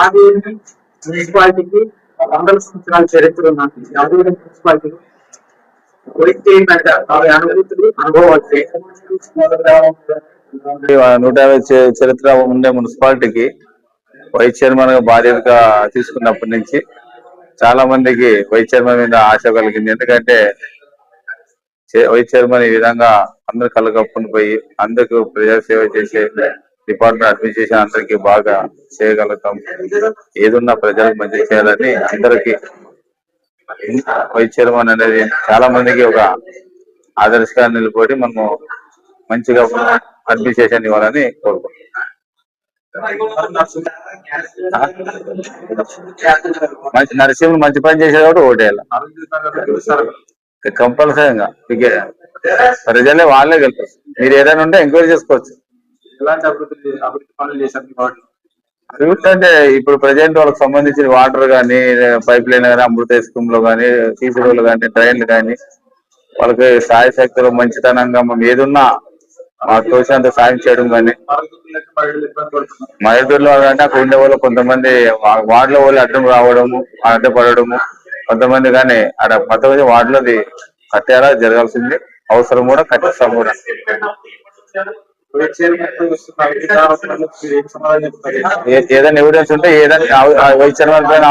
ఆదివేలి మున్సిపాలిటీకి 100 సంవత్సరాల చరిత్ర ఉన్న ఆదివేలి మున్సిపాలిటీకి అనుభూతులు అనుభవాలు 150 చరిత్ర ఉండే మున్సిపాలిటీకి వైస్ చైర్మన్ గా బాధ్యతగా తీసుకున్నప్పటి నుంచి చాలా మందికి వైస్ చైర్మన్ మీద ఆశ కలిగింది. ఎందుకంటే వైస్ చైర్మన్ ఈ విధంగా అందరు కళ్ళకప్పుని పోయి అందరికి ప్రజా సేవ చేసే డిపార్ట్మెంట్ అడ్మినిస్ట్రేషన్ అందరికి బాగా చేయగలుగుతాం. ఏదున్నా ప్రజలకు మంచి చేయాలని అందరికి వైస్ చైర్మన్ అనేది చాలా మందికి ఒక ఆదర్శంగా నిలబడి మనము మంచిగా అడ్మినిస్ట్రేషన్ ఇవ్వాలని కోరుకుంటున్నాం. నరసింహులు మంచి పని చేసేది కూడా ఓటేయాలి కంపల్సరీగా. ప్రజలే వాళ్ళే గెలుస్తారు. మీరు ఏదైనా ఉంటే ఎంక్వైరీ చేసుకోవచ్చు. అభివృద్ధి అంటే ఇప్పుడు ప్రజెంట్ వాళ్ళకి సంబంధించిన వాటర్ కానీ, పైప్ లైన్ కానీ, అమృత స్కీమ్ లో కానీ, సీసీ రోడ్లు కానీ, ట్రైన్లు కానీ వాళ్ళకి సాయ శక్తులు మంచితనంగా మనం ఏదున్నా మాకు తోచినంత సాయం చేయడం కానీ. మైటూరులో అంటే అక్కడ ఉండే వాళ్ళు కొంతమంది వార్డులో వాళ్ళు అడ్డం రావడము, అడ్డపడము కొంతమంది, కానీ అక్కడ కొంతమంది వార్డులోది కట్టేలా జరగాల్సింది అవసరం కూడా కట్టిస్తాం కూడా. ఏదైనా ఎవిడెన్స్ ఉంటే ఏదైనా వైస్ చైర్మన్ పైన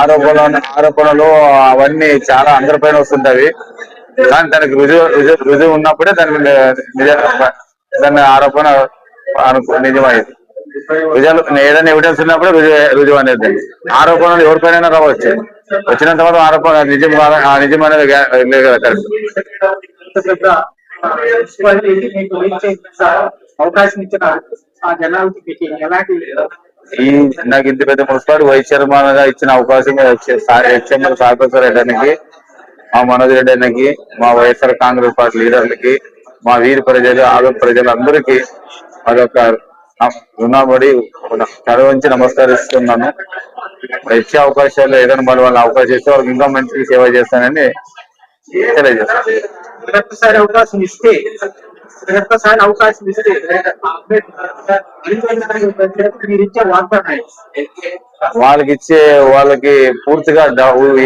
ఆరోపణలు అవన్నీ చాలా అందరిపైన వస్తుంటాయి. కానీ దానికి రుజువు ఉన్నప్పుడే దాని ఆరోపణ నిజమైంది. ఏదైనా ఎవిడెన్స్ ఉన్నప్పుడే రుజువు అనేది. ఆరోపణలు ఎవరిపైన రావచ్చు, వచ్చినంత మాత్రం ఆరోపణ నిజం అనేది లేదు కదా. కరెక్ట్. అవకాశం ఇచ్చిన ఆ జనాలకి ఎలాంటి నాకు ఇంత పెద్ద మున్సిపాలిటీ వైస్ చైర్మన్ గా ఇచ్చిన అవకాశం హెచ్ఎంఎల్ సాగర్ రెడ్డికి, మా మనోజ్ రెడ్డికి, మా వైఎస్ఆర్ కాంగ్రెస్ పార్టీ లీడర్లకి, మా వీరి ప్రజలు ఆగం ప్రజలందరికీ అదొక రుణపడి చదవించి నమస్కరిస్తున్నాను. ఇచ్చే అవకాశాలు ఏదైనా వాళ్ళ అవకాశం ఇస్తే వాళ్ళకి ఇంకా మంచి సేవ చేస్తానని తెలియజేస్తాను. వాళ్ళకి పూర్తిగా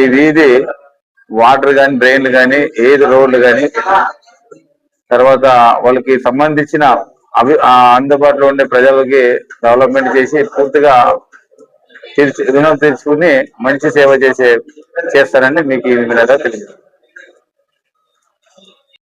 ఈ వీధి వాటర్ కానీ, డ్రైన్లు కానీ, ఏది రోడ్లు కానీ, తర్వాత వాళ్ళకి సంబంధించిన అందుబాటులో ఉండే ప్రజలకి డెవలప్మెంట్ చేసి పూర్తిగా రుణం తీర్చుకుని మంచి సేవ చేస్తారని మీకు ఈ విధంగా తెలియదు.